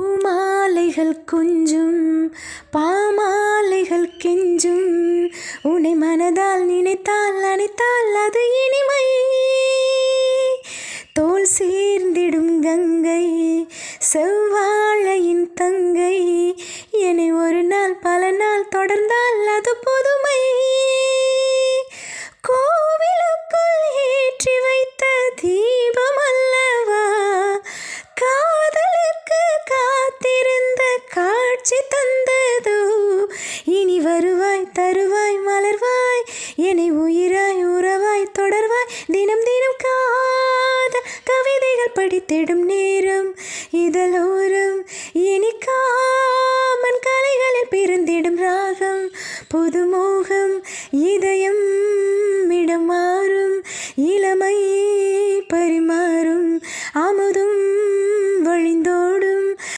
பூமாலைகள் கொஞ்சும் பாமாலைகள் கெஞ்சும் உன்னை மனதால் நினைத்தால் அனைத்தால் அது இனிமை. தோல் சேர்ந்திடும் கங்கை செவ்வாழையின் தங்கை என்னை ஒரு நாள் பல நாள் தொடர்ந்தால் அது புதுமை. கோவிலுக்குள் ஏற்றி வைத்த தீபம் அல்லவா காதலுக்கு காத்திருந்த காட்சி தந்ததோ. இனி வருவாய் தருவாய் மலர்வாய் என்னை உயிராய் உறவாய் தொடர்வாய் தினம் தினம் காதல் கவிதைகள் படித்திடும் நேரம் இதழோரம் இனி காமன் கலைகளில் பிறந்திடும் ராகம் புதுமோ